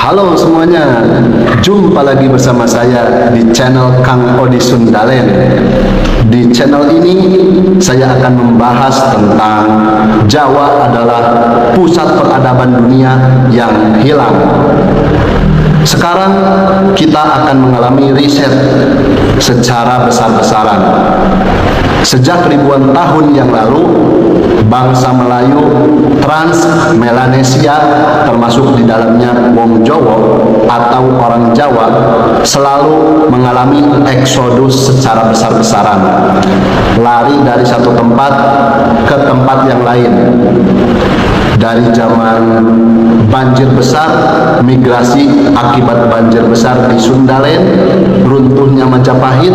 Halo semuanya, jumpa lagi bersama saya di channel Kang Odi Sundalen. Di channel ini saya akan membahas tentang Jawa adalah pusat peradaban dunia yang hilang. Sekarang kita akan mengalami riset secara besar-besaran. Sejak ribuan tahun yang lalu, bangsa Melayu Trans-Melanesia, termasuk di dalamnya wong Jawa atau orang Jawa, selalu mengalami eksodus secara besar-besaran, lari dari satu tempat ke tempat yang lain. Dari zaman banjir besar, migrasi akibat banjir besar di Sundalen, runtuhnya Majapahit,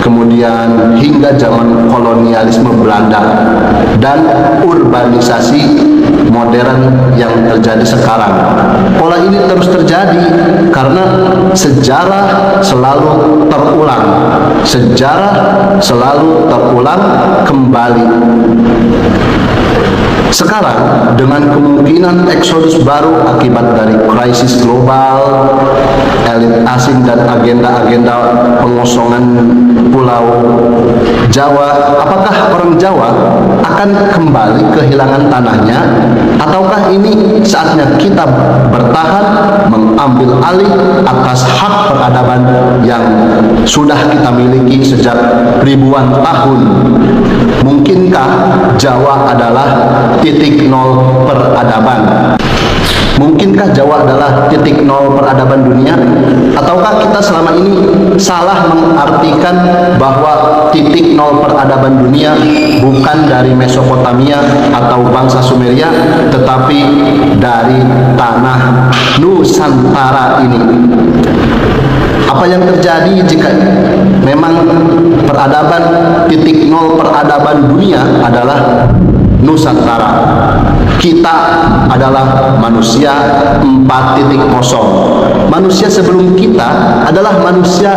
kemudian hingga zaman kolonialisme Belanda dan urbanisasi modern yang terjadi sekarang. Pola ini terus terjadi karena sejarah selalu terulang. Sejarah selalu terulang kembali. Sekarang dengan kemungkinan eksodus baru akibat dari krisis global, elit asing dan agenda-agenda pengosongan pulau Jawa, apakah orang Jawa akan kembali kehilangan tanahnya, ataukah ini saatnya kita bertahan mengambil alih atas hak peradaban yang sudah kita miliki sejak ribuan tahun? Mungkinkah Jawa adalah titik nol peradaban? Mungkinkah Jawa adalah titik nol peradaban dunia? Ataukah kita selama ini salah mengartikan bahwa titik nol peradaban dunia bukan dari Mesopotamia atau bangsa Sumeria, tetapi dari tanah Nusantara ini? Apa yang terjadi jika memang peradaban, titik nol peradaban dunia adalah Nusantara? Kita adalah manusia 4.0. Manusia sebelum kita adalah manusia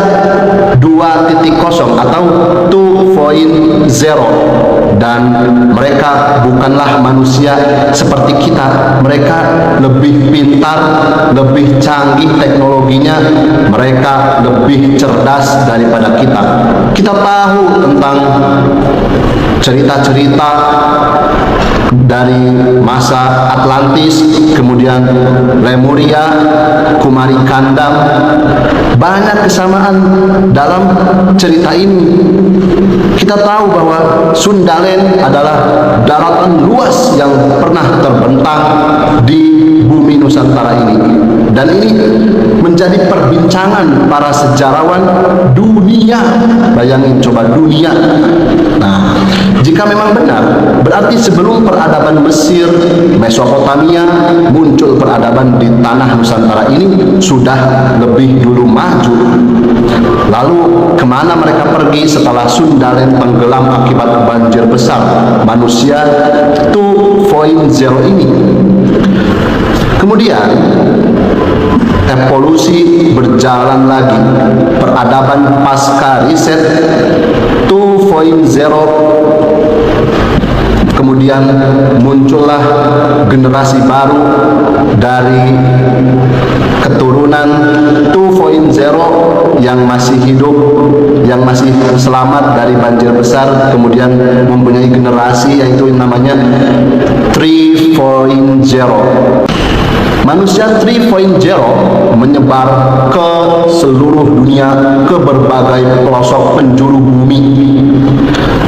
2.0 atau 2.0, dan mereka bukanlah manusia seperti kita. Mereka lebih pintar, lebih canggih teknologinya, mereka lebih cerdas daripada kita. Kita tahu tentang cerita-cerita dari masa Atlantis, kemudian Lemuria, Kumari Kandang. Banyak kesamaan dalam cerita ini. Kita tahu bahwa Sundalen adalah daratan luas yang pernah terbentang di bumi Nusantara ini, dan ini menjadi perbincangan para sejarawan dunia. Bayangin coba, dunia. Nah, jika memang benar, berarti sebelum peradaban Mesir, Mesopotamia muncul peradaban di tanah Nusantara ini sudah lebih dulu maju. Lalu kemana mereka pergi setelah Sundalen tenggelam akibat banjir besar manusia 2.0 ini? Kemudian evolusi berjalan lagi. Peradaban pasca riset 2.0, kemudian muncullah generasi baru dari keturunan 2.0 yang masih hidup, yang masih selamat dari banjir besar, kemudian mempunyai generasi yaitu yang namanya 3.0. Manusia 3.0 menyebar ke seluruh dunia, ke berbagai pelosok penjuru bumi.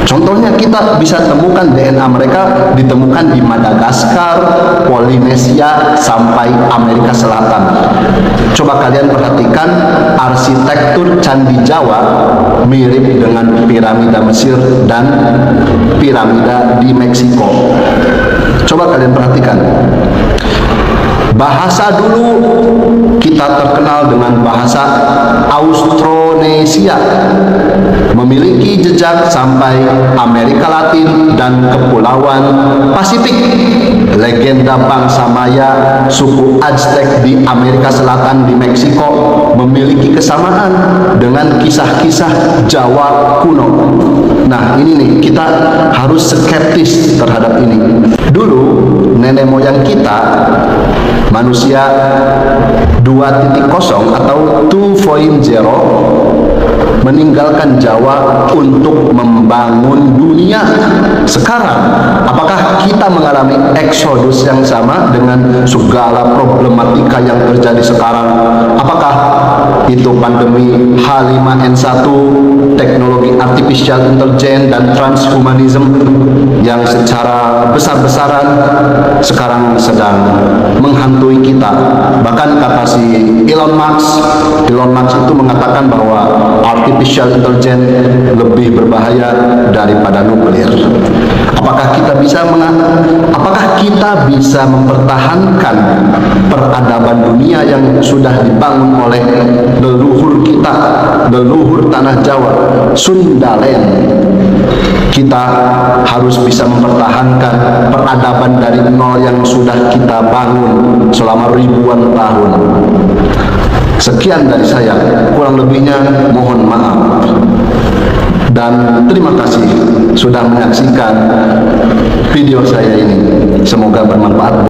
Contohnya kita bisa temukan DNA mereka ditemukan di Madagaskar, Polinesia, sampai Amerika Selatan. Coba kalian perhatikan arsitektur Candi Jawa mirip dengan piramida Mesir dan piramida di Meksiko. Coba kalian perhatikan. Bahasa dulu kita terkenal dengan bahasa Austronesia, memiliki jejak sampai Amerika Latin dan Kepulauan Pasifik. Legenda bangsa Maya, suku Aztec di Amerika Selatan, di Meksiko, memiliki kesamaan dengan kisah-kisah Jawa kuno. Nah, ini nih, kita harus skeptis terhadap ini. Dulu nenek moyang kita, manusia 2.0 atau 2.0 meninggalkan Jawa untuk membangun dunia. Sekarang, apakah kita mengalami eksodus yang sama dengan segala problematika yang terjadi sekarang? Apakah itu pandemi H5N1, teknologi artificial intelligence dan transhumanism yang secara besar-besaran sekarang sedang menghantui kita? Bahkan kata si Elon Musk itu mengatakan bahwa artificial intelligence lebih berbahaya daripada nuklir. Apakah kita bisa mempertahankan peradaban dunia yang sudah dibangun oleh leluhur kita, leluhur tanah Jawa, Sundalen? Kita harus bisa mempertahankan peradaban dari nol yang sudah kita bangun selama ribuan tahun. Sekian dari saya, kurang lebihnya mohon maaf. Dan terima kasih sudah menyaksikan video saya ini. Semoga bermanfaat.